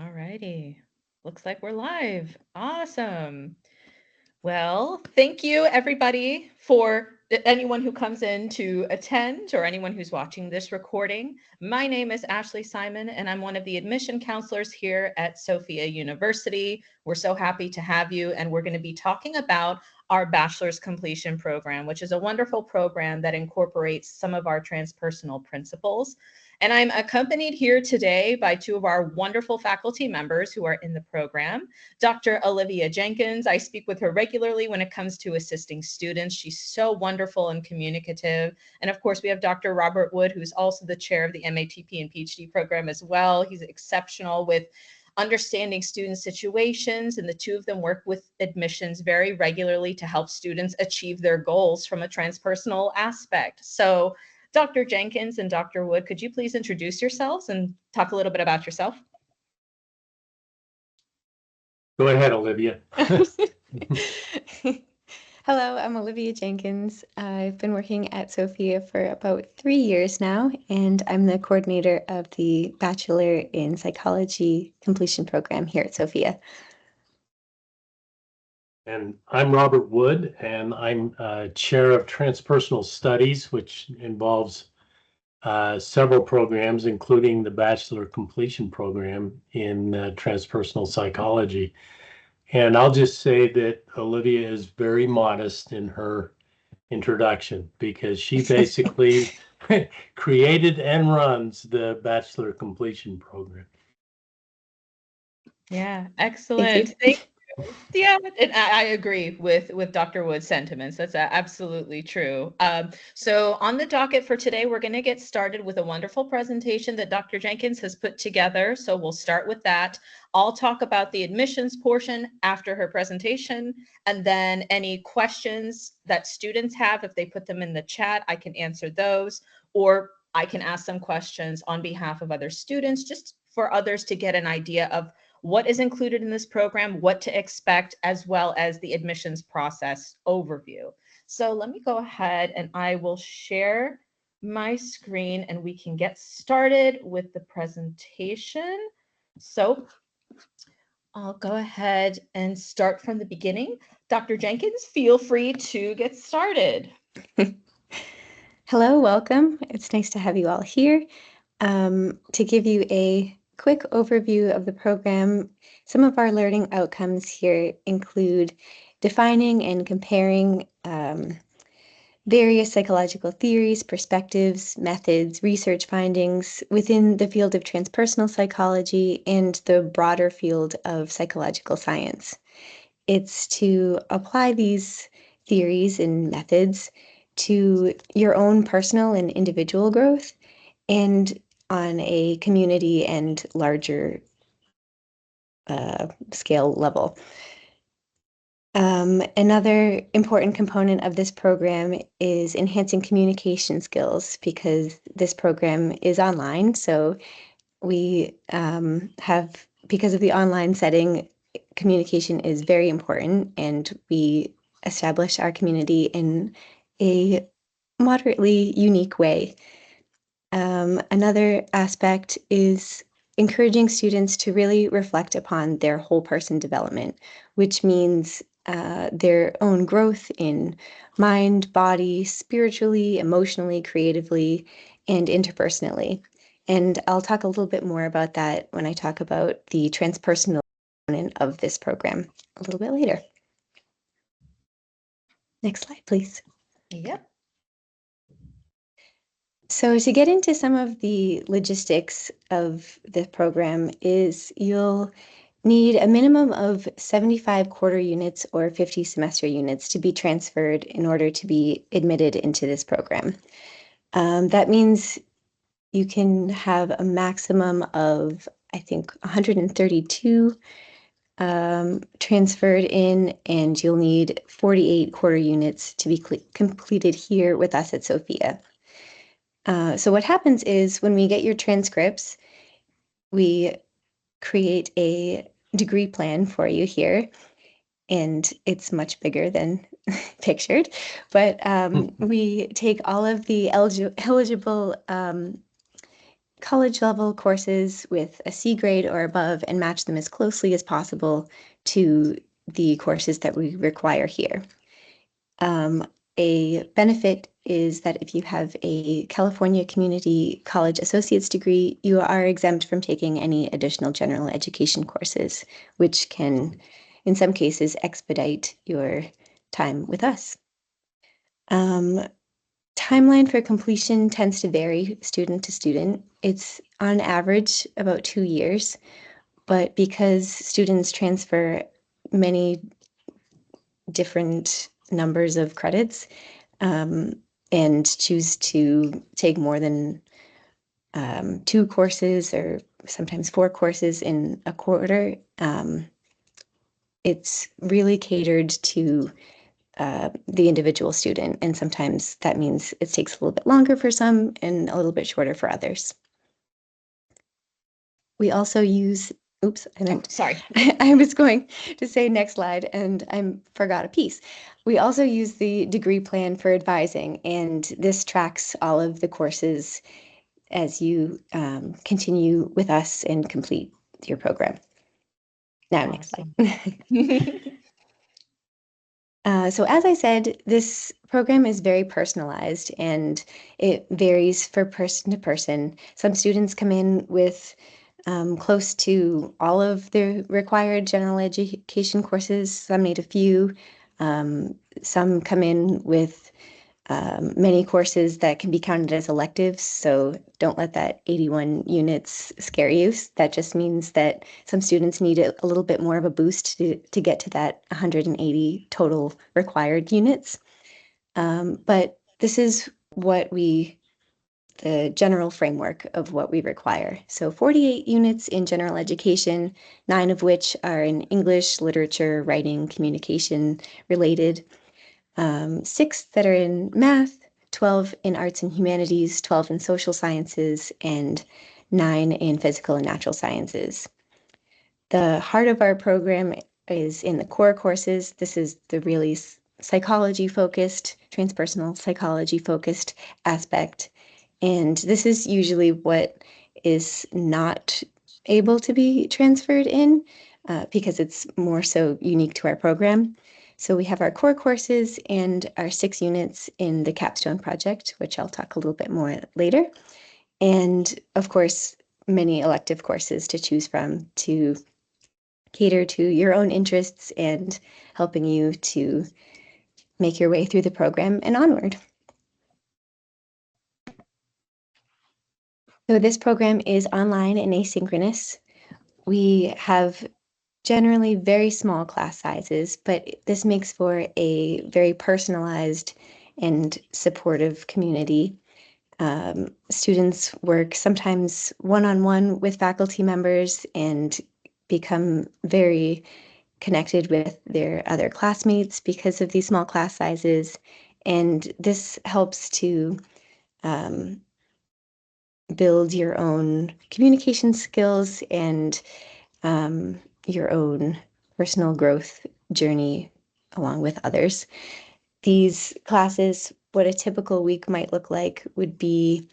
All righty. Looks like we're live. Awesome. Well, thank you everybody for anyone who comes in to attend or anyone who's watching this recording. My name is Ashley Simon and I'm one of the admission counselors here at Sofia University. We're so happy to have you and we're going to be talking about our bachelor's completion program, which is a wonderful program that incorporates some of our transpersonal principles. And I'm accompanied here today by two of our wonderful faculty members who are in the program. Dr. Olivia Jenkins, I speak with her regularly when it comes to assisting students. She's so wonderful and communicative. And of course, we have Dr. Robert Wood, who's also the chair of the MATP and PhD program as well. He's exceptional with understanding student situations, and the two of them work with admissions very regularly to help students achieve their goals from a transpersonal aspect. So Dr. Jenkins and Dr. Wood, could you please introduce yourselves and talk a little bit about yourself? Go ahead, Olivia. Hello, I'm Olivia Jenkins. I've been working at Sofia for about 3 years now, and I'm the coordinator of the Bachelor in Psychology completion program here at Sofia. And I'm Robert Wood, and I'm chair of Transpersonal Studies, which involves several programs, including the Bachelor Completion Program in Transpersonal Psychology. And I'll just say that Olivia is very modest in her introduction because she basically created and runs the Bachelor Completion Program. Yeah, excellent. Thank you. Yeah, and I agree with Dr. Wood's sentiments. That's absolutely true. So on the docket for today, we're going to get started with a wonderful presentation that Dr. Jenkins has put together. So we'll start with that. I'll talk about the admissions portion after her presentation, and then any questions that students have, if they put them in the chat, I can answer those, or I can ask some questions on behalf of other students, just for others to get an idea of what is included in this program, what to expect, as well as the admissions process overview. So let me go ahead and I will share my screen and we can get started with the presentation. So I'll go ahead and start from the beginning. Dr. Jenkins, feel free to get started. Hello, welcome. It's nice to have you all here. To give you a quick overview of the program, some of our learning outcomes here include defining and comparing various psychological theories, perspectives, methods, research findings within the field of transpersonal psychology and the broader field of psychological science. It's to apply these theories and methods to your own personal and individual growth and on a community and larger scale level. Another important component of this program is enhancing communication skills because this program is online. So we have, because of the online setting, communication is very important, and we establish our community in a moderately unique way. Another aspect is encouraging students to really reflect upon their whole person development, which means their own growth in mind, body, spiritually, emotionally, creatively, and interpersonally. And I'll talk a little bit more about that when I talk about the transpersonal component of this program a little bit later. Next slide, please. Yep. So to get into some of the logistics of the program is you'll need a minimum of 75 quarter units or 50 semester units to be transferred in order to be admitted into this program. That means you can have a maximum of, I think, 132 transferred in, and you'll need 48 quarter units to be completed here with us at Sofia. So what happens is when we get your transcripts, we create a degree plan for you here, and it's much bigger than pictured, but we take all of the eligible college level courses with a C grade or above and match them as closely as possible to the courses that we require here. A benefit is that if you have a California Community College Associate's degree, you are exempt from taking any additional general education courses, which can, in some cases, expedite your time with us. Timeline for completion tends to vary student to student. It's on average about 2 years, but because students transfer many different numbers of credits and choose to take more than 2 courses or sometimes 4 courses in a quarter, it's really catered to the individual student. And sometimes that means it takes a little bit longer for some and a little bit shorter for others. We also use, oops, I meant, Sorry. I was going to say next slide and I forgot a piece. We also use the degree plan for advising, and this tracks all of the courses as you continue with us and complete your program. Now, next slide. So as I said, this program is very personalized and it varies for person to person. Some students come in with close to all of the required general education courses. Some need a few. Some come in with many courses that can be counted as electives, so don't let that 81 units scare you. That just means that some students need a little bit more of a boost to get to that 180 total required units. But this is the general framework of what we require. So 48 units in general education, 9 of which are in English, literature, writing, communication related. 6 that are in math, 12 in arts and humanities, 12 in social sciences, and 9 in physical and natural sciences. The heart of our program is in the core courses. This is the really psychology-focused, transpersonal psychology-focused aspect. And this is usually what is not able to be transferred in because it's more so unique to our program. So we have our core courses and our 6 units in the capstone project, which I'll talk a little bit more later. And of course, many elective courses to choose from to cater to your own interests and helping you to make your way through the program and onward. So this program is online and asynchronous. We have generally very small class sizes, but this makes for a very personalized and supportive community. Students work sometimes one-on-one with faculty members and become very connected with their other classmates because of these small class sizes. And this helps to build your own communication skills and your own personal growth journey along with others. These classes, what a typical week might look like would be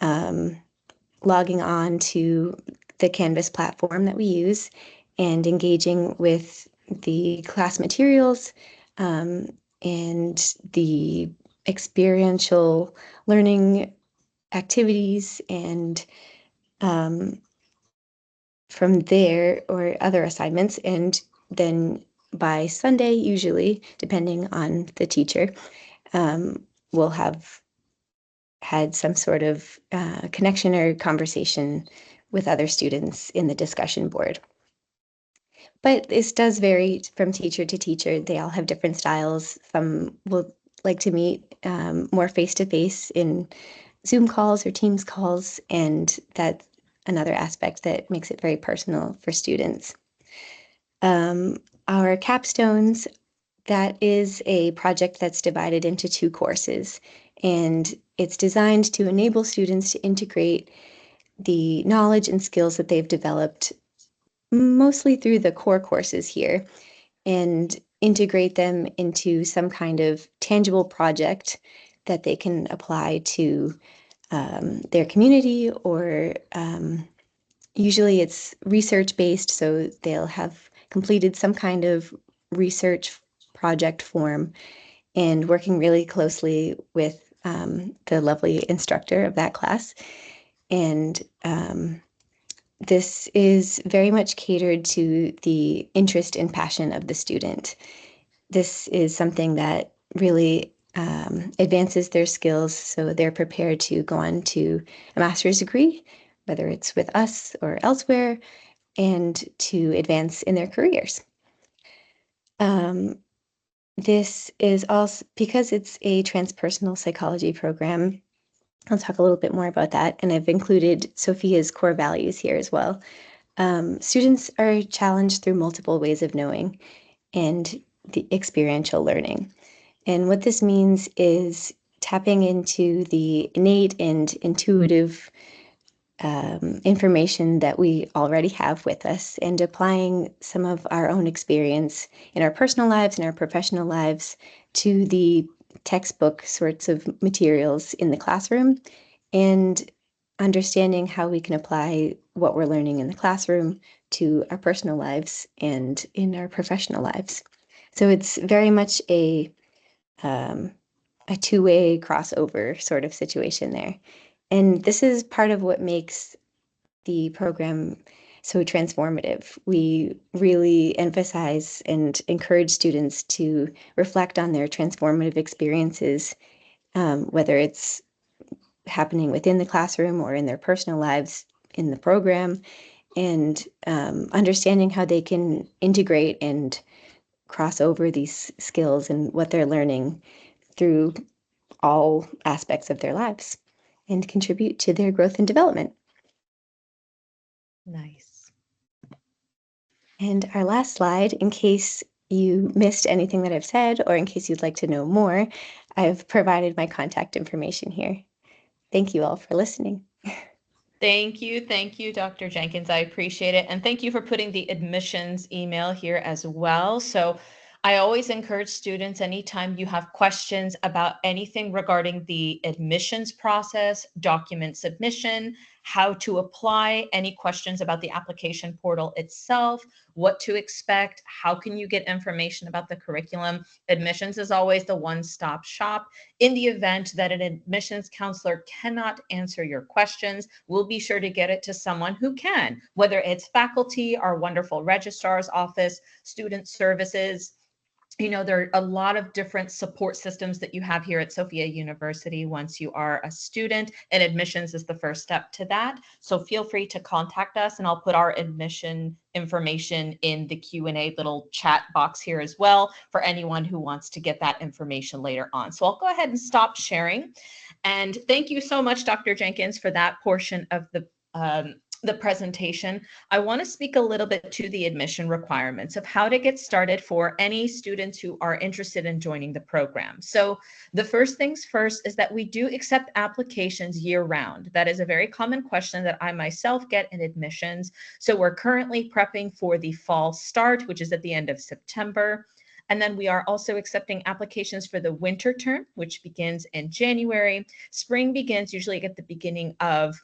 logging on to the Canvas platform that we use and engaging with the class materials and the experiential learning activities, and from there, or other assignments. And then by Sunday, usually, depending on the teacher, we'll have had some sort of connection or conversation with other students in the discussion board. But this does vary from teacher to teacher. They all have different styles. Some will like to meet more face-to-face in Zoom calls or Teams calls, and that's another aspect that makes it very personal for students. Our capstones, that is a project that's divided into 2 courses, and it's designed to enable students to integrate the knowledge and skills that they've developed mostly through the core courses here and integrate them into some kind of tangible project that they can apply to their community, or usually it's research-based, so they'll have completed some kind of research project form and working really closely with the lovely instructor of that class. And this is very much catered to the interest and passion of the student. This is something that really advances their skills, so they're prepared to go on to a master's degree, whether it's with us or elsewhere, and to advance in their careers. This is also, because it's a transpersonal psychology program, I'll talk a little bit more about that, and I've included Sofia's core values here as well. Students are challenged through multiple ways of knowing and the experiential learning. And what this means is tapping into the innate and intuitive information that we already have with us and applying some of our own experience in our personal lives and our professional lives to the textbook sorts of materials in the classroom, and understanding how we can apply what we're learning in the classroom to our personal lives and in our professional lives. So it's very much a two-way crossover sort of situation there. And this is part of what makes the program so transformative. We really emphasize and encourage students to reflect on their transformative experiences, whether it's happening within the classroom or in their personal lives in the program, and understanding how they can integrate and cross over these skills and what they're learning through all aspects of their lives and contribute to their growth and development. Nice. And our last slide, in case you missed anything that I've said, or in case you'd like to know more, I've provided my contact information here. Thank you all for listening. Thank you, Dr. Jenkins. I appreciate it. And thank you for putting the admissions email here as well. So I always encourage students, anytime you have questions about anything regarding the admissions process, document submission, how to apply, any questions about the application portal itself, what to expect, how can you get information about the curriculum. Admissions is always the one-stop shop. In the event that an admissions counselor cannot answer your questions, we'll be sure to get it to someone who can, whether it's faculty, our wonderful registrar's office, student services. You know, there are a lot of different support systems that you have here at Sofia University once you are a student, and admissions is the first step to that. So feel free to contact us, and I'll put our admission information in the Q&A little chat box here as well for anyone who wants to get that information later on. So I'll go ahead and stop sharing. And thank you so much, Dr. Jenkins, for that portion of the presentation. I want to speak a little bit to the admission requirements of how to get started for any students who are interested in joining the program. So the first things first is that we do accept applications year round. That is a very common question that I myself get in admissions. So we're currently prepping for the fall start, which is at the end of September. And then we are also accepting applications for the winter term, which begins in January. Spring begins usually at the beginning of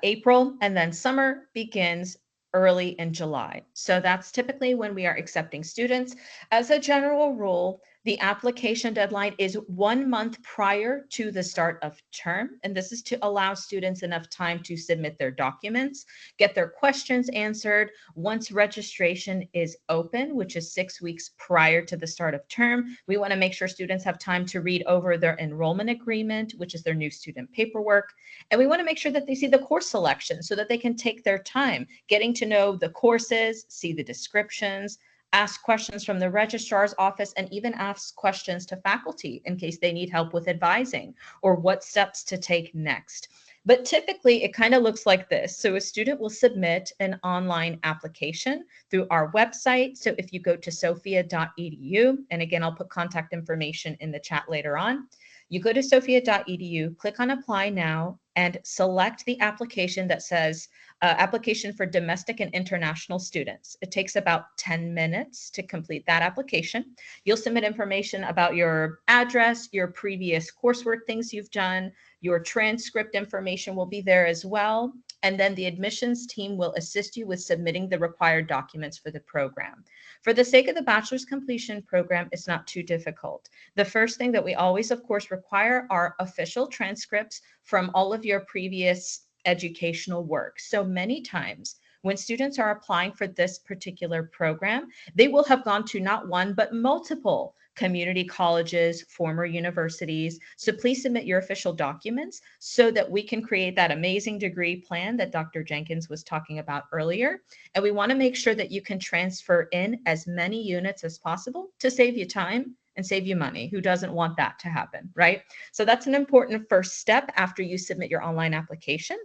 April, and then summer begins early in July. So that's typically when we are accepting students. As a general rule, the application deadline is 1 month prior to the start of term, and this is to allow students enough time to submit their documents, get their questions answered. Once registration is open, which is 6 weeks prior to the start of term, we want to make sure students have time to read over their enrollment agreement, which is their new student paperwork. And we want to make sure that they see the course selection so that they can take their time getting to know the courses, see the descriptions, ask questions from the registrar's office, and even ask questions to faculty in case they need help with advising or what steps to take next. But typically it kind of looks like this. So a student will submit an online application through our website. So if you go to sofia.edu, and again, I'll put contact information in the chat later on, You go to sofia.edu, click on Apply Now, and select the application that says Application for Domestic and International Students. It takes about 10 minutes to complete that application. You'll submit information about your address, your previous coursework things you've done, your transcript information will be there as well. And then the admissions team will assist you with submitting the required documents for the program. For the sake of the bachelor's completion program, it's not too difficult. The first thing that we always, of course, require are official transcripts from all of your previous educational work. So many times when students are applying for this particular program, they will have gone to not one, but multiple community colleges, former universities. So please submit your official documents so that we can create that amazing degree plan that Dr. Jenkins was talking about earlier. And we want to make sure that you can transfer in as many units as possible to save you time and save you money. Who doesn't want that to happen, right? So that's an important first step after you submit your online application.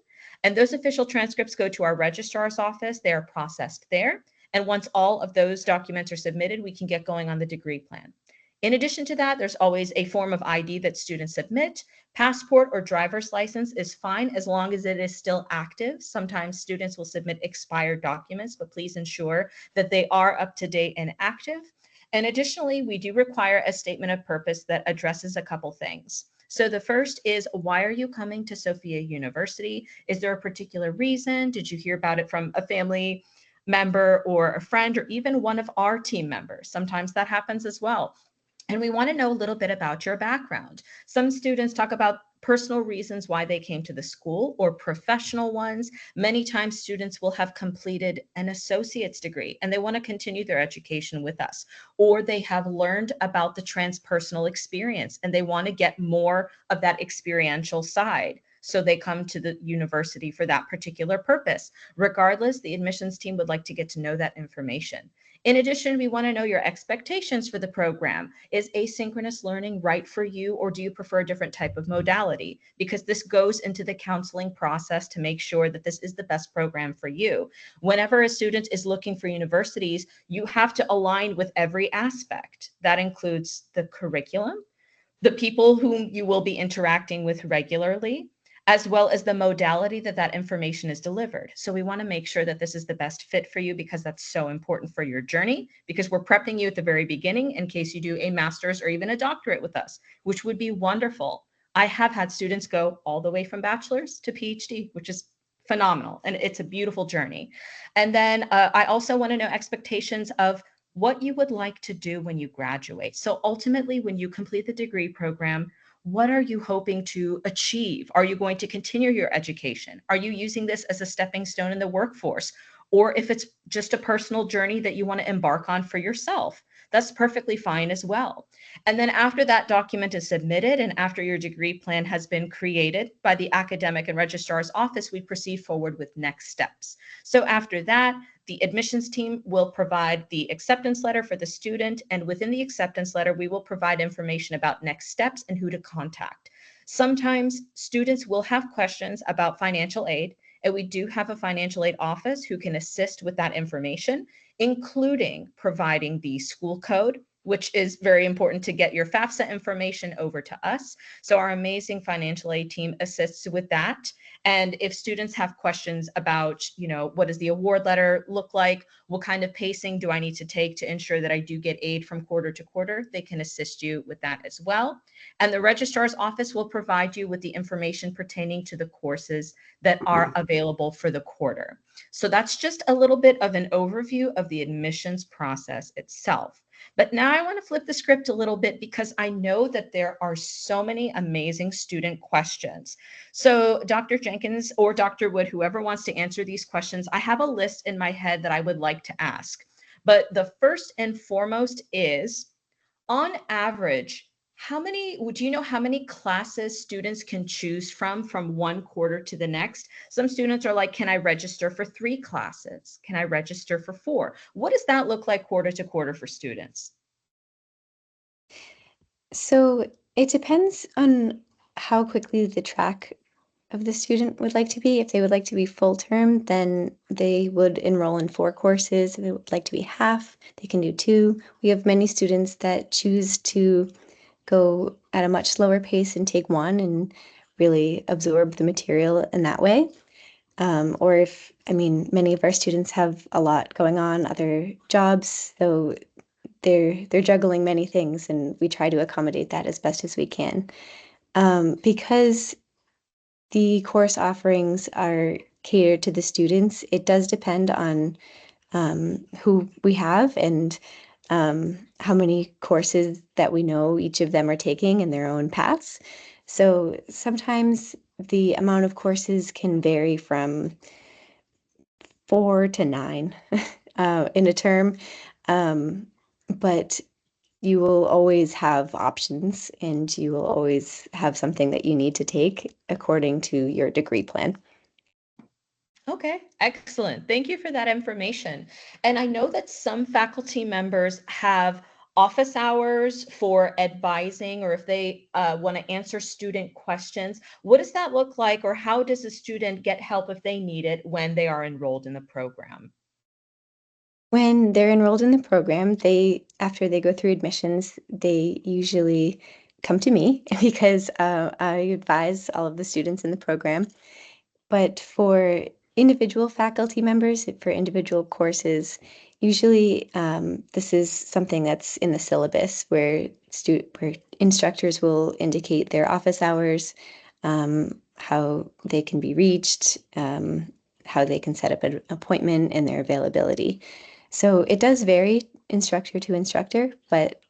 And those official transcripts go to our registrar's office. They are processed there. And once all of those documents are submitted, we can get going on the degree plan. In addition to that, there's always a form of ID that students submit. Passport or driver's license is fine as long as it is still active. Sometimes students will submit expired documents, but please ensure that they are up to date and active. And additionally, we do require a statement of purpose that addresses a couple things. So the first is, why are you coming to Sofia University? Is there a particular reason? Did you hear about it from a family member or a friend or even one of our team members? Sometimes that happens as well. And we want to know a little bit about your background. Some students talk about personal reasons why they came to the school or professional ones. Many times students will have completed an associate's degree and they want to continue their education with us, or they have learned about the transpersonal experience and they want to get more of that experiential side. So they come to the university for that particular purpose. Regardless, the admissions team would like to get to know that information. In addition, we want to know your expectations for the program. Is asynchronous learning right for you, or do you prefer a different type of modality? Because this goes into the counseling process to make sure that this is the best program for you. Whenever a student is looking for universities, you have to align with every aspect. That includes the curriculum, the people whom you will be interacting with regularly, as well as the modality that that information is delivered. So we want to make sure that this is the best fit for you because that's so important for your journey, because we're prepping you at the very beginning in case you do a master's or even a doctorate with us, which would be wonderful. I have had students go all the way from bachelor's to PhD, which is phenomenal. And it's a beautiful journey. And then I also want to know expectations of what you would like to do when you graduate. So ultimately, when you complete the degree program, what are you hoping to achieve? Are you going to continue your education? Are you using this as a stepping stone in the workforce? Or if it's just a personal journey that you want to embark on for yourself, that's perfectly fine as well. And then after that document is submitted and after your degree plan has been created by the academic and registrar's office, we proceed forward with next steps. So after that, the admissions team will provide the acceptance letter for the student, and within the acceptance letter, we will provide information about next steps and who to contact. Sometimes students will have questions about financial aid, and we do have a financial aid office who can assist with that information, including providing the school code, which is very important to get your FAFSA information over to us. So our amazing financial aid team assists with that. And if students have questions about, what does the award letter look like? What kind of pacing do I need to take to ensure that I do get aid from quarter to quarter? They can assist you with that as well. And the registrar's office will provide you with the information pertaining to the courses that are available for the quarter. So that's just a little bit of an overview of the admissions process itself. But now I want to flip the script a little bit because I know that there are so many amazing student questions. So Dr. Jenkins or Dr. Wood, whoever wants to answer these questions, I have a list in my head that I would like to ask. But the first and foremost is, on average, do you know how many classes students can choose from one quarter to the next? Some students are like, can I register for 3 classes? Can I register for 4? What does that look like quarter to quarter for students? So it depends on how quickly the track of the student would like to be. If they would like to be full term, then they would enroll in 4 courses. If they would like to be half, they can do 2. We have many students that choose to go at a much slower pace and take one and really absorb the material in that way. Or if, I mean, many of our students have a lot going on, other jobs, so they're juggling many things, and we try to accommodate that as best as we can. Because the course offerings are catered to the students, it does depend on who we have and how many courses that we know each of them are taking in their own paths. So sometimes the amount of courses can vary from 4 to 9 in a term, but you will always have options and you will always have something that you need to take according to your degree plan. Okay, excellent. Thank you for that information. And I know that some faculty members have office hours for advising, or if they want to answer student questions. What does that look like, or how does a student get help if they need it when they are enrolled in the program? When they're enrolled in the program, after they go through admissions, they usually come to me because I advise all of the students in the program. But for individual faculty members, for individual courses, usually this is something that's in the syllabus where instructors will indicate their office hours, how they can be reached, how they can set up an appointment, and their availability. So it does vary instructor to instructor, but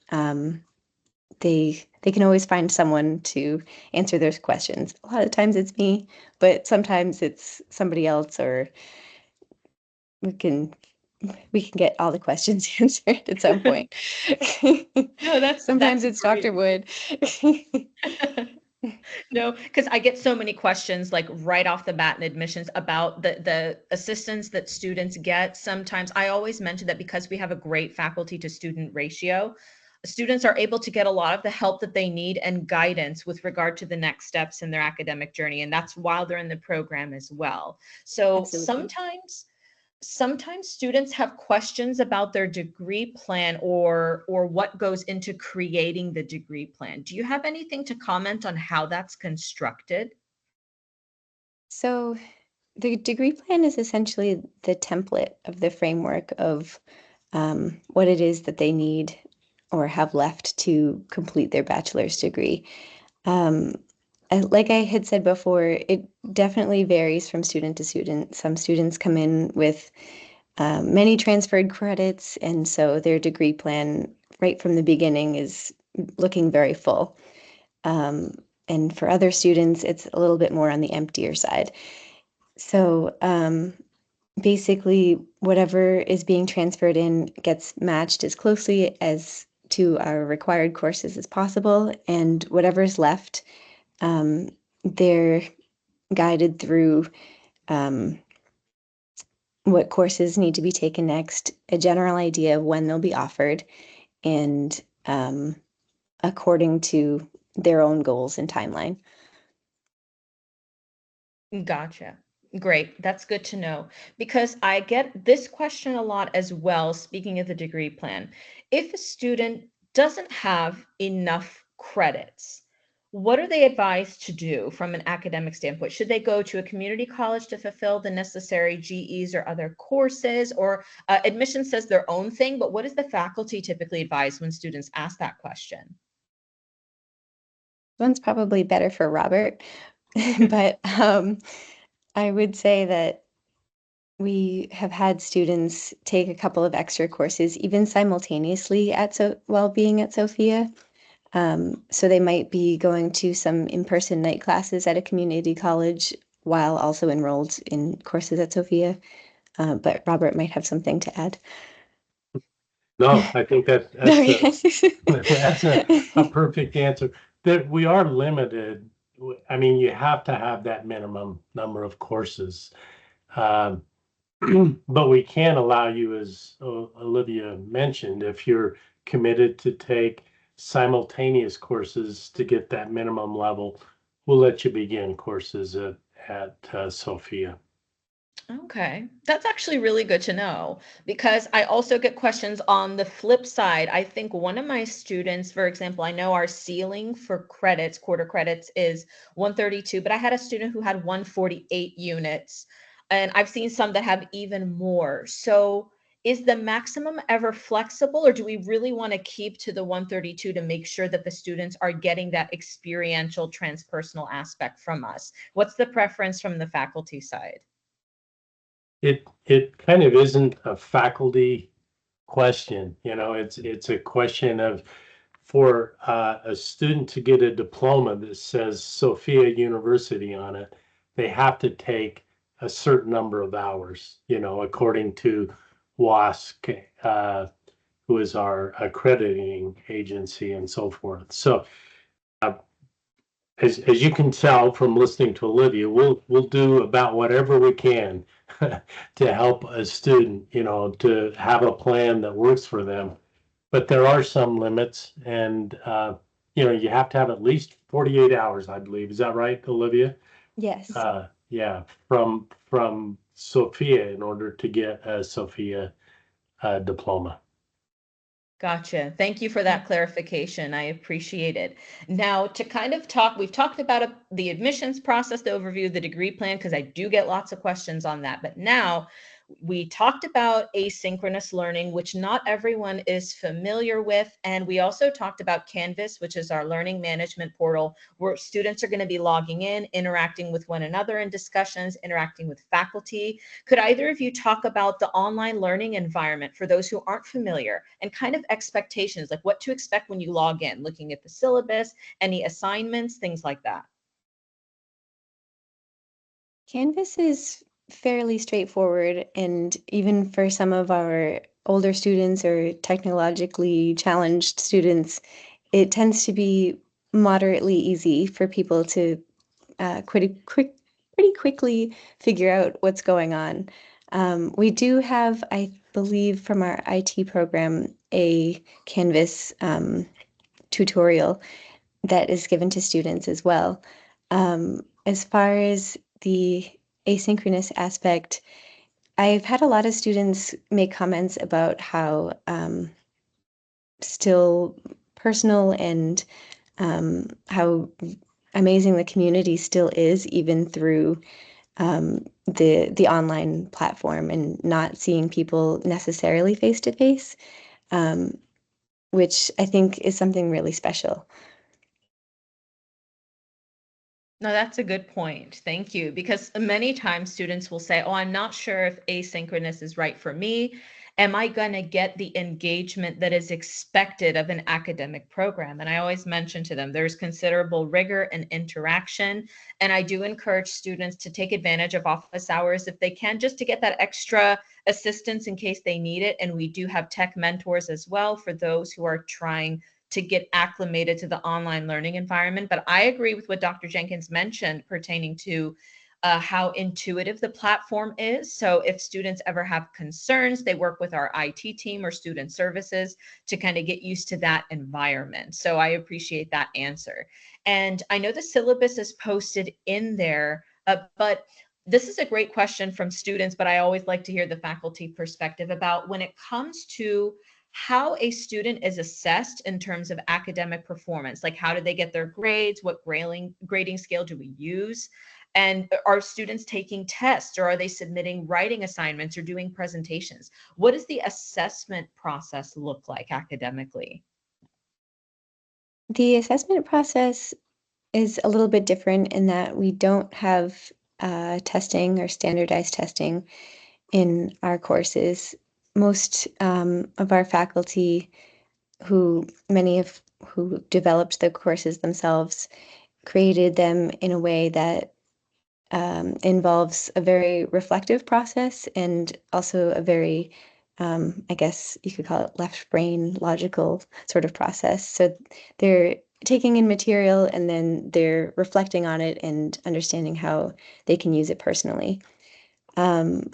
they can always find someone to answer those questions. A lot of times it's me, but sometimes it's somebody else, or we can get all the questions answered at some point. No, Sometimes that's it's great. Dr. Wood. No, because I get so many questions like right off the bat in admissions about the assistance that students get. Sometimes I always mention that because we have a great faculty to student ratio, students are able to get a lot of the help that they need and guidance with regard to the next steps in their academic journey. And that's while they're in the program as well. So Absolutely. sometimes students have questions about their degree plan or what goes into creating the degree plan. Do you have anything to comment on how that's constructed? So the degree plan is essentially the template of the framework of what it is that they need or have left to complete their bachelor's degree. Um, like I had said before, it definitely varies from student to student. Some students come in with many transferred credits, and so their degree plan right from the beginning is looking very full. Um, and for other students, it's a little bit more on the emptier side. So basically, whatever is being transferred in gets matched as closely as to our required courses as possible, and whatever's left, they're guided through um, what courses need to be taken next, a general idea of when they'll be offered, and according to their own goals and timeline. Gotcha. Great. That's good to know because I get this question a lot as well. Speaking of the degree plan, if a student doesn't have enough credits, what are they advised to do from an academic standpoint? Should they go to a community college to fulfill the necessary GEs or other courses, or admission says their own thing, but what does the faculty typically advise when students ask that question? One's probably better for Robert, but I would say that we have had students take a couple of extra courses, even simultaneously while being at Sofia. So they might be going to some in-person night classes at a community college while also enrolled in courses at Sofia. But Robert might have something to add. No, I think Okay. that's a perfect answer. That we are limited. I mean, you have to have that minimum number of courses. Um, but we can allow you, as Olivia mentioned, if you're committed to take simultaneous courses to get that minimum level, we'll let you begin courses at Sophia. Okay, that's actually really good to know because I also get questions on the flip side. I think one of my students, for example, I know our ceiling for credits, quarter credits is 132, but I had a student who had 148 units, and I've seen some that have even more. So, is the maximum ever flexible, or do we really want to keep to the 132 to make sure that the students are getting that experiential transpersonal aspect from us? What's the preference from the faculty side? It kind of isn't a faculty question, it's a question of for a student to get a diploma that says Sofia University on it, they have to take a certain number of hours, according to WASC, who is our accrediting agency and so forth. So as you can tell from listening to Olivia, we'll do about whatever we can to help a student, to have a plan that works for them. But there are some limits, and you have to have at least 48 hours, I believe. Is that right, Olivia? Yes. Yeah, from Sophia in order to get a Sophia diploma. Gotcha. Thank you for that clarification. I appreciate it. Now, to kind of talk, we've talked about the admissions process, the overview, the degree plan, because I do get lots of questions on that. But now we talked about asynchronous learning, which not everyone is familiar with. And we also talked about Canvas, which is our learning management portal, where students are going to be logging in, interacting with one another in discussions, interacting with faculty. Could either of you talk about the online learning environment for those who aren't familiar and kind of expectations, like what to expect when you log in, looking at the syllabus, any assignments, things like that? Canvas is fairly straightforward, and even for some of our older students or technologically challenged students, it tends to be moderately easy for people to pretty quickly figure out what's going on. We do have, I believe, from our IT program, a Canvas tutorial that is given to students as well. As far as the asynchronous aspect, I've had a lot of students make comments about how still personal and how amazing the community still is, even through the online platform and not seeing people necessarily face to face, which I think is something really special. No, that's a good point. Thank you. Because many times students will say, oh, I'm not sure if asynchronous is right for me. Am I going to get the engagement that is expected of an academic program? And I always mention to them there's considerable rigor and interaction. And I do encourage students to take advantage of office hours if they can, just to get that extra assistance in case they need it. And we do have tech mentors as well for those who are trying to get acclimated to the online learning environment. But I agree with what Dr. Jenkins mentioned pertaining to how intuitive the platform is. So if students ever have concerns, they work with our IT team or student services to kind of get used to that environment. So I appreciate that answer. And I know the syllabus is posted in there, but this is a great question from students, but I always like to hear the faculty perspective about when it comes to how a student is assessed in terms of academic performance. Like, how do they get their grades? What grading scale do we use? And are students taking tests, or are they submitting writing assignments or doing presentations? What does the assessment process look like academically? The assessment process is a little bit different in that we don't have testing or standardized testing in our courses. Most of our faculty, many of who developed the courses themselves, created them in a way that involves a very reflective process and also a very, I guess you could call it left brain logical sort of process. So they're taking in material and then they're reflecting on it and understanding how they can use it personally. Um,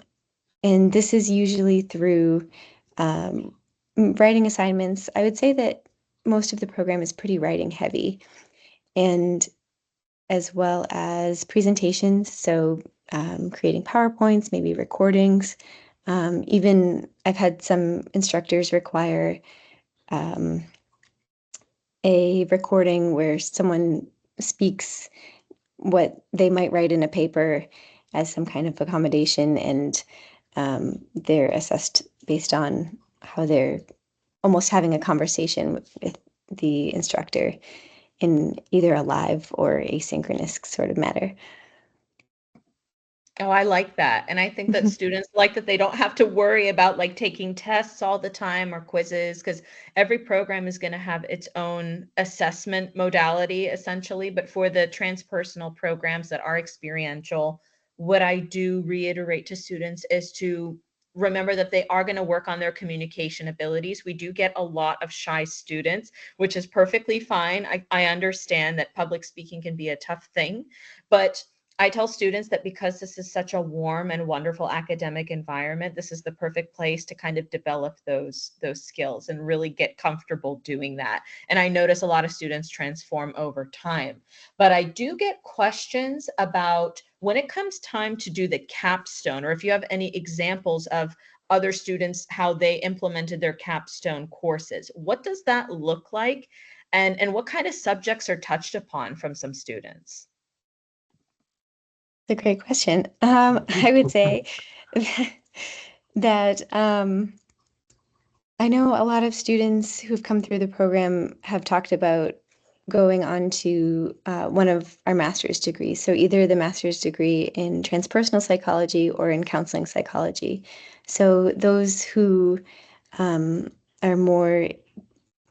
and this is usually through writing assignments. I would say that most of the program is pretty writing heavy, and as well as presentations. So creating PowerPoints, maybe recordings. Even I've had some instructors require a recording where someone speaks what they might write in a paper as some kind of accommodation, and they're assessed based on how they're almost having a conversation with the instructor in either a live or asynchronous sort of matter. Oh, I like that. And I think that students like that they don't have to worry about like taking tests all the time or quizzes, because every program is going to have its own assessment modality essentially. But for the transpersonal programs that are experiential, what I do reiterate to students is to remember that they are going to work on their communication abilities. We do get a lot of shy students, which is perfectly fine. I understand that public speaking can be a tough thing, but I tell students that because this is such a warm and wonderful academic environment, this is the perfect place to kind of develop those skills and really get comfortable doing that. And I notice a lot of students transform over time. But I do get questions about when it comes time to do the capstone, or if you have any examples of other students, how they implemented their capstone courses. What does that look like? And what kind of subjects are touched upon from some students? It's a great question. I would say that I know a lot of students who've come through the program have talked about going on to one of our master's degrees. So either the master's degree in transpersonal psychology or in counseling psychology. So those who are more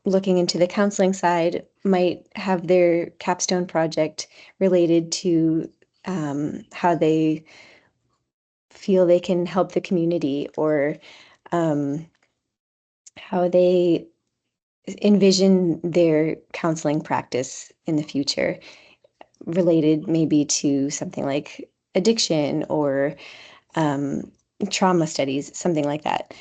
looking into the counseling side might have their capstone project related to how they feel they can help the community, or how they envision their counseling practice in the future, related maybe to something like addiction or trauma studies, something like that.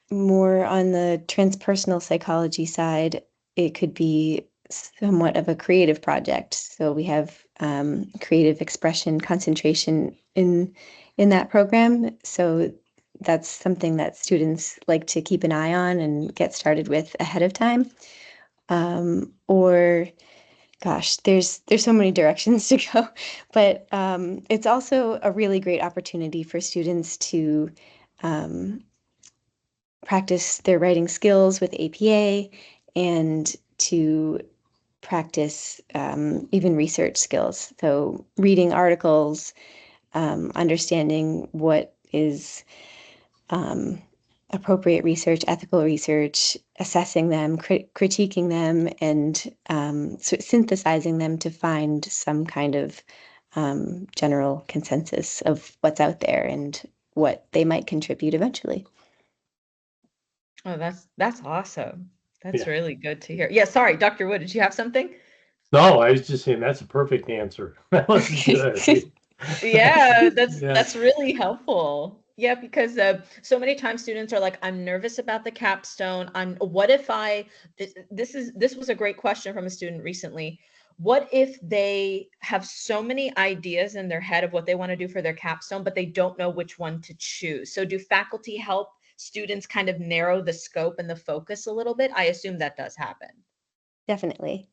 More on the transpersonal psychology side, it could be somewhat of a creative project. So we have creative expression concentration in that program. So that's something that students like to keep an eye on and get started with ahead of time. Or gosh, there's so many directions to go, but it's also a really great opportunity for students to practice their writing skills with APA, and to practice even research skills. So reading articles, understanding what is appropriate research, ethical research, assessing them, critiquing them, and synthesizing them to find some kind of general consensus of what's out there and what they might contribute eventually. Oh, that's awesome. That's Yeah. really good to hear. Yeah, sorry, Dr. Wood, did you have something? No, I was just saying that's a perfect answer. That was good. Yeah, Yeah. that's really helpful. Yeah, because so many times students are like, I'm nervous about the capstone. What if this was a great question from a student recently. What if they have so many ideas in their head of what they want to do for their capstone, but they don't know which one to choose? So do faculty help students kind of narrow the scope and the focus a little bit? I assume that does happen. Definitely.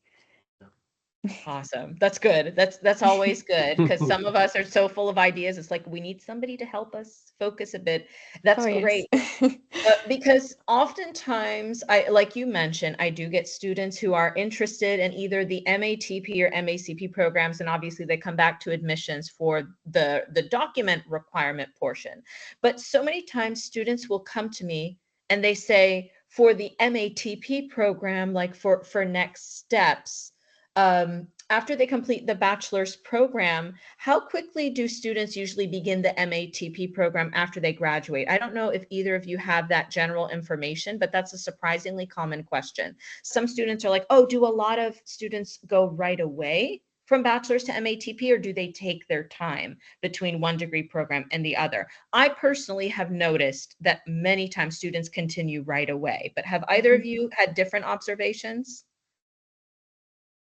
Awesome. That's good. That's always good, because some of us are so full of ideas. It's like we need somebody to help us focus a bit. That's Oh, yes. great. Because oftentimes, like you mentioned, I do get students who are interested in either the MATP or MACP programs, and obviously they come back to admissions for the document requirement portion. But so many times students will come to me and they say, for the MATP program, like for next steps, after they complete the bachelor's program, how quickly do students usually begin the MATP program after they graduate? I don't know if either of you have that general information, but that's a surprisingly common question. Some students are like, oh, do a lot of students go right away from bachelor's to MATP, or do they take their time between one degree program and the other? I personally have noticed that many times students continue right away, but have either of you had different observations?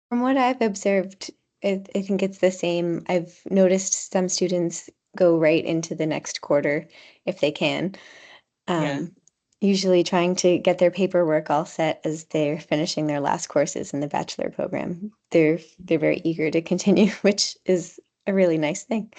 From what I've observed, I think it's the same. I've noticed some students go right into the next quarter if they can. Yeah. Usually trying to get their paperwork all set as they're finishing their last courses in the bachelor program. They're very eager to continue, which is a really nice thing.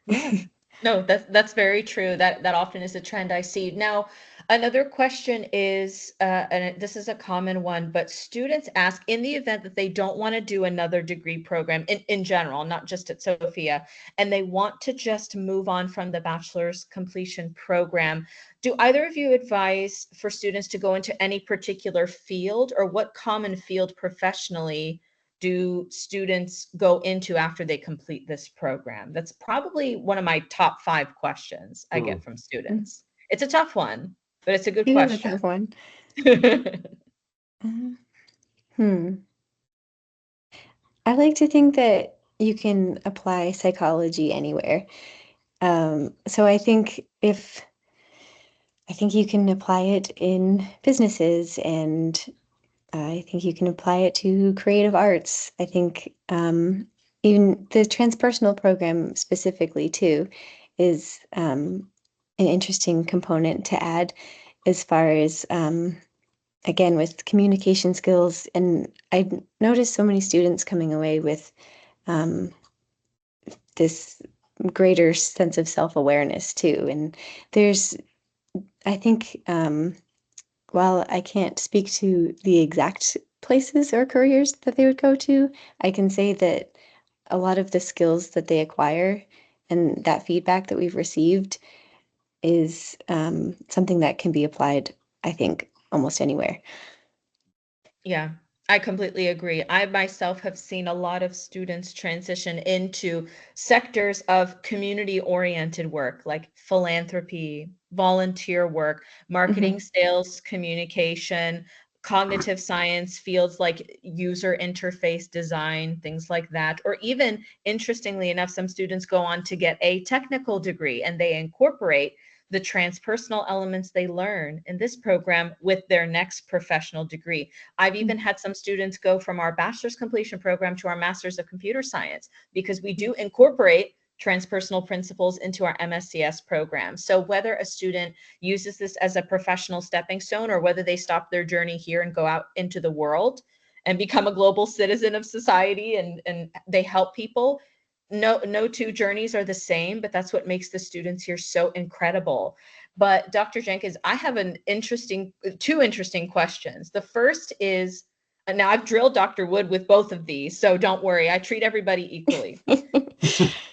Yeah. No, that's very true. That often is a trend I see. Now, another question is, this is a common one, but students ask in the event that they don't want to do another degree program in general, not just at Sophia, and they want to just move on from the bachelor's completion program. Do either of you advise for students to go into any particular field, or what common field professionally do students go into after they complete this program? That's probably one of my top 5 questions I get from students. It's a tough one, but it's a good It is a question. tough one. Hmm. I like to think that you can apply psychology anywhere. So I think you can apply it in businesses, and I think you can apply it to creative arts. I think even the transpersonal program specifically too is an interesting component to add as far as again with communication skills. And I noticed so many students coming away with um, this greater sense of self-awareness too. And there's, I think, while I can't speak to the exact places or careers that they would go to, I can say that a lot of the skills that they acquire and that feedback that we've received is something that can be applied, I think, almost anywhere. Yeah, I completely agree. I myself have seen a lot of students transition into sectors of community-oriented work like philanthropy, volunteer work, marketing, Mhm. sales, communication, cognitive science, fields like user interface design, things like that. Or even, interestingly enough, some students go on to get a technical degree and they incorporate the transpersonal elements they learn in this program with their next professional degree. I've even had some students go from our bachelor's completion program to our master's of computer science because we do incorporate transpersonal principles into our MSCS program. So whether a student uses this as a professional stepping stone or whether they stop their journey here and go out into the world and become a global citizen of society and they help people, no two journeys are the same, but that's what makes the students here so incredible. But Dr. Jenkins, I have two interesting questions. The first is, and now I've drilled Dr. Wood with both of these, so don't worry, I treat everybody equally.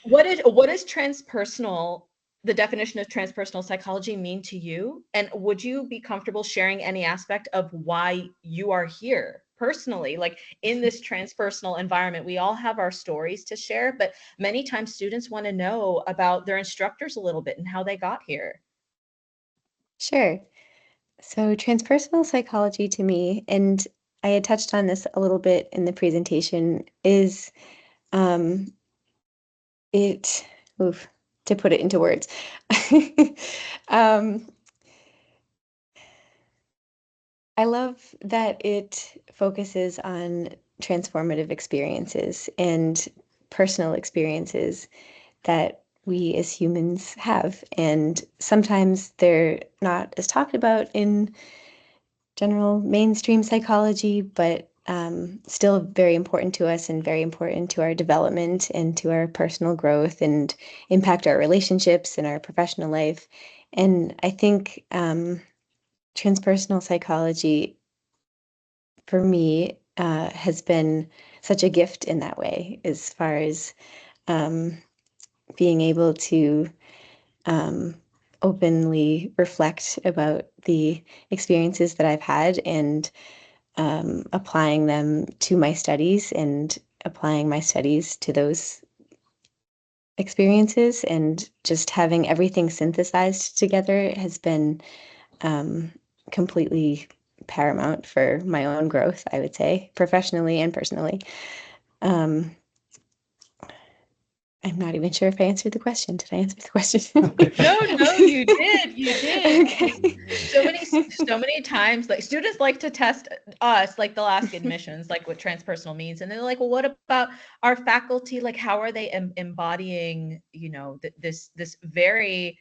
What is transpersonal, the definition of transpersonal psychology mean to you? And would you be comfortable sharing any aspect of why you are here personally? Like in this transpersonal environment, we all have our stories to share, but many times students want to know about their instructors a little bit and how they got here. Sure. So, transpersonal psychology to me, and I had touched on this a little bit in the presentation, is um, it, oof, to put it into words. um, I love that it focuses on transformative experiences and personal experiences that we as humans have. And sometimes they're not as talked about in general mainstream psychology, but still very important to us and very important to our development and to our personal growth and impact our relationships and our professional life. And I think transpersonal psychology for me has been such a gift in that way, as far as um, being able to um, openly reflect about the experiences that I've had and applying them to my studies and applying my studies to those experiences and just having everything synthesized together has been um, completely paramount for my own growth, I would say, professionally and personally. Um, I'm not even sure if I answered the question. Did I answer the question? No, you did. You did. Okay. So many times, like students like to test us, like they'll ask admissions, like what transpersonal means, and they're like, well, what about our faculty? Like, how are they embodying, this very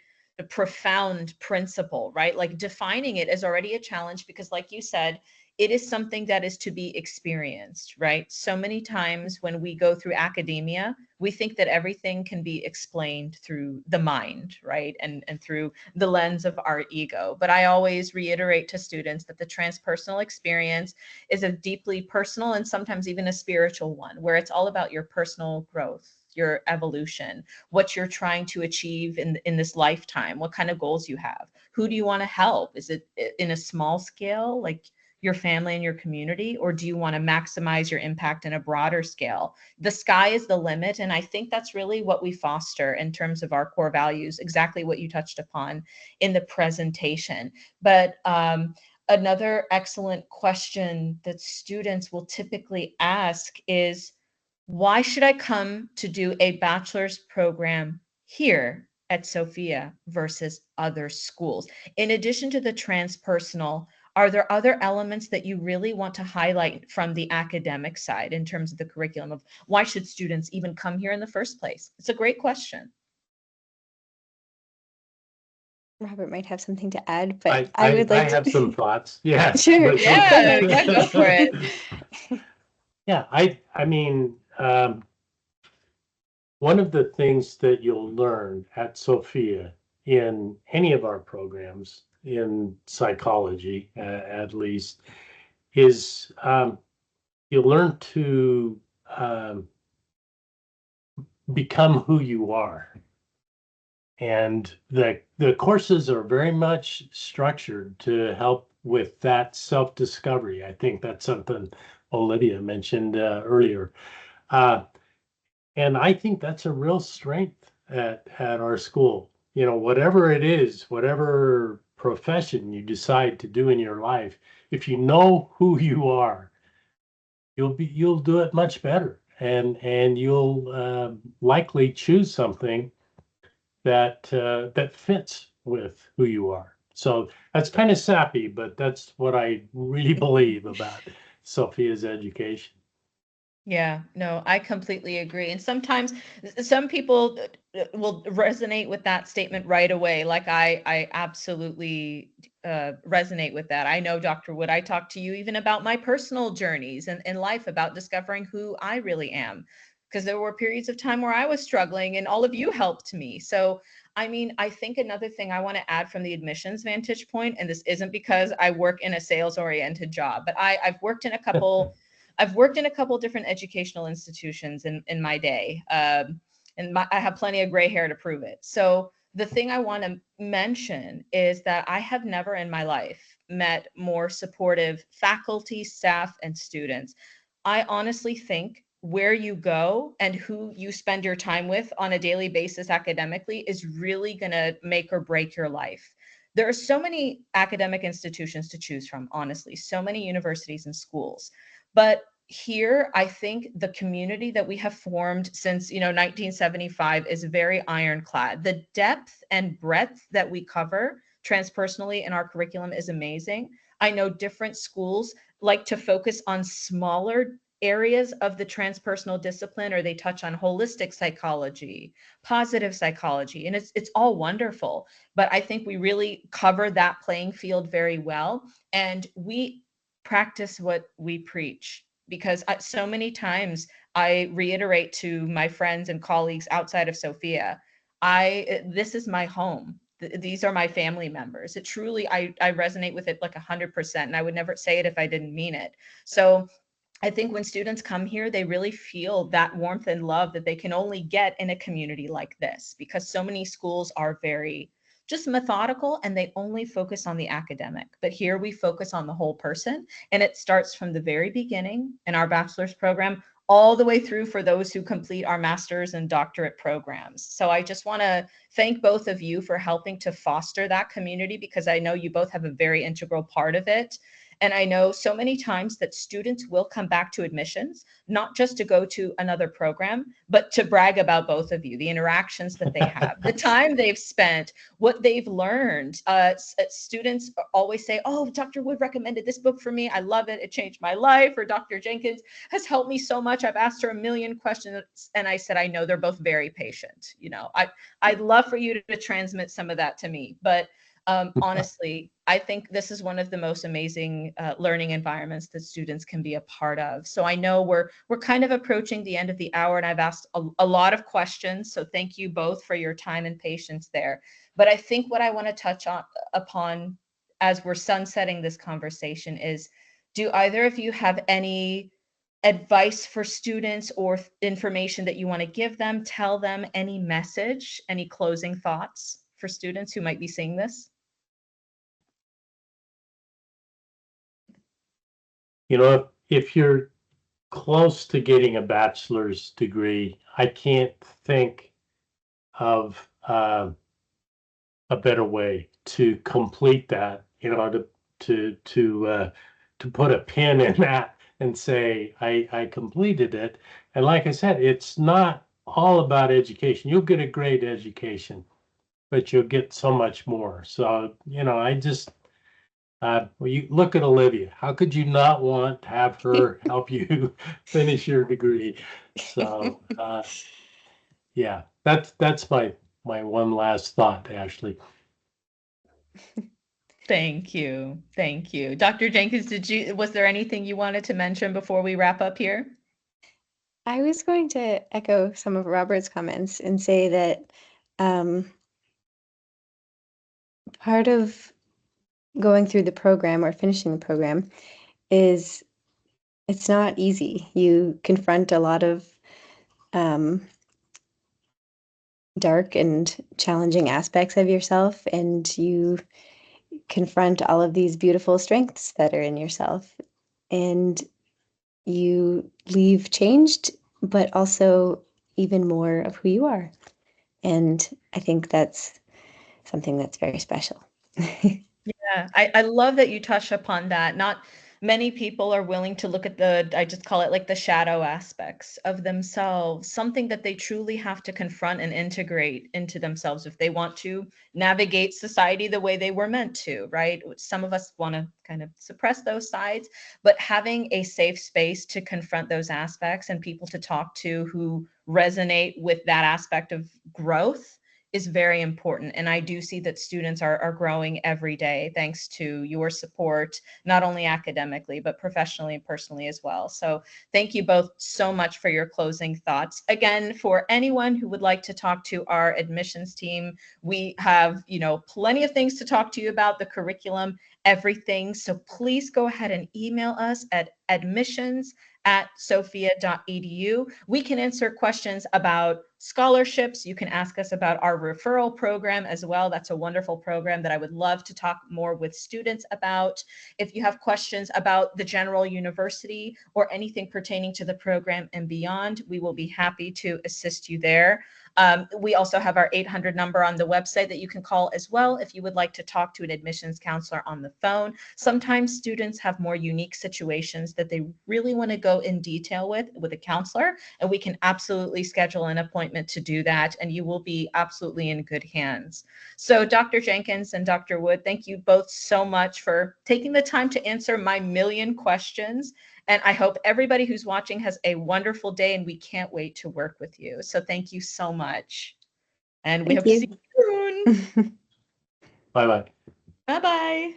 profound principle, right? Like defining it is already a challenge because, like you said, it is something that is to be experienced, right? So many times when we go through academia, we think that everything can be explained through the mind, right? And through the lens of our ego. But I always reiterate to students that the transpersonal experience is a deeply personal and sometimes even a spiritual one, where it's all about your personal growth, your evolution, what you're trying to achieve in this lifetime, what kind of goals you have, who do you want to help? Is it in a small scale, like your family and your community, or do you want to maximize your impact in a broader scale? The sky is the limit, and I think that's really what we foster in terms of our core values, exactly what you touched upon in the presentation. But another excellent question that students will typically ask is, why should I come to do a bachelor's program here at Sofia versus other schools? In addition to the transpersonal, are there other elements that you really want to highlight from the academic side in terms of the curriculum of why should students even come here in the first place? It's a great question. Robert might have something to add, but I would like have some thoughts. Yeah. Sure, but- go Yeah, ahead. yeah, go for it. Yeah, I mean, one of the things that you'll learn at Sophia in any of our programs in psychology, at least, is you learn to become who you are. And the courses are very much structured to help with that self-discovery. I think that's something Olivia mentioned earlier. Uh, and I think that's a real strength at our school. You know, whatever it is, whatever profession you decide to do in your life, if you know who you are, you'll do it much better, and you'll likely choose something that fits with who you are. So that's kind of sappy, but that's what I really believe about Sophia's education. Yeah, no, I completely agree. And sometimes some people will resonate with that statement right away. Like I absolutely resonate with that. I know, Dr. Wood, I talked to you even about my personal journeys and in life, about discovering who I really am. Because there were periods of time where I was struggling and all of you helped me. So, I mean, I think another thing I want to add from the admissions vantage point, and this isn't because I work in a sales oriented job, but I've worked in a couple I've worked in a couple different educational institutions in my day, I have plenty of gray hair to prove it. So the thing I want to mention is that I have never in my life met more supportive faculty, staff, and students. I honestly think where you go and who you spend your time with on a daily basis academically is really going to make or break your life. There are so many academic institutions to choose from, honestly, so many universities and schools. But here, I think the community that we have formed since 1975 is very ironclad. The depth and breadth that we cover transpersonally in our curriculum is amazing. I know different schools like to focus on smaller areas of the transpersonal discipline, or they touch on holistic psychology, positive psychology, and it's all wonderful. But I think we really cover that playing field very well, and we practice what we preach, because so many times I reiterate to my friends and colleagues outside of Sofia, this is my home. These are my family members. It truly, I resonate with it like 100%, and I would never say it if I didn't mean it. So I think when students come here, they really feel that warmth and love that they can only get in a community like this, because so many schools are very just methodical and they only focus on the academic. But here we focus on the whole person, and it starts from the very beginning in our bachelor's program all the way through for those who complete our master's and doctorate programs. So I just want to thank both of you for helping to foster that community, because I know you both have a very integral part of it. And I know so many times that students will come back to admissions, not just to go to another program, but to brag about both of you, the interactions that they have, the time they've spent, what they've learned. Students always say, oh, Dr. Wood recommended this book for me. I love it. It changed my life. Or Dr. Jenkins has helped me so much. I've asked her a million questions. And I said, I know they're both very patient. You know, I'd love for you to transmit some of that to me. But honestly, I think this is one of the most amazing learning environments that students can be a part of. So I know we're kind of approaching the end of the hour, and I've asked a lot of questions. So thank you both for your time and patience there. But I think what I want to touch upon as we're sunsetting this conversation is, do either of you have any advice for students or information that you want to give them, tell them, any message, any closing thoughts for students who might be seeing this? You know, if you're close to getting a bachelor's degree, I can't think of a better way to complete that, you know, to put a pin in that and say I completed it. And like I said, it's not all about education. You'll get a great education, but you'll get so much more. So, you know, I just well, you look at Olivia. How could you not want to have her help you finish your degree? So, yeah, that's my one last thought, Ashley. Thank you. Thank you. Dr. Jenkins, was there anything you wanted to mention before we wrap up here? I was going to echo some of Robert's comments and say that part of going through the program or finishing the program is it's not easy. You confront a lot of dark and challenging aspects of yourself, and you confront all of these beautiful strengths that are in yourself, and you leave changed, but also even more of who you are. And I think that's something that's very special. Yeah, I love that you touch upon that. Not many people are willing to look at I just call it like the shadow aspects of themselves, something that they truly have to confront and integrate into themselves if they want to navigate society the way they were meant to, right? Some of us want to kind of suppress those sides, but having a safe space to confront those aspects and people to talk to who resonate with that aspect of growth is very important. And I do see that students are growing every day thanks to your support, not only academically, but professionally and personally as well. So thank you both so much for your closing thoughts. Again, for anyone who would like to talk to our admissions team, we have, you know, plenty of things to talk to you about, the curriculum, everything. So please go ahead and email us at admissions@sofia.edu. We can answer questions about scholarships. You can ask us about our referral program as well. That's a wonderful program that I would love to talk more with students about. If you have questions about the general university or anything pertaining to the program and beyond, we will be happy to assist you there. We also have our 800 number on the website that you can call as well if you would like to talk to an admissions counselor on the phone. Sometimes students have more unique situations that they really want to go in detail with a counselor, and we can absolutely schedule an appointment to do that, and you will be absolutely in good hands. So Dr. Jenkins and Dr. Wood, thank you both so much for taking the time to answer my million questions. And I hope everybody who's watching has a wonderful day, and we can't wait to work with you. So thank you so much. And we hope to see you soon. Bye bye. Bye-bye.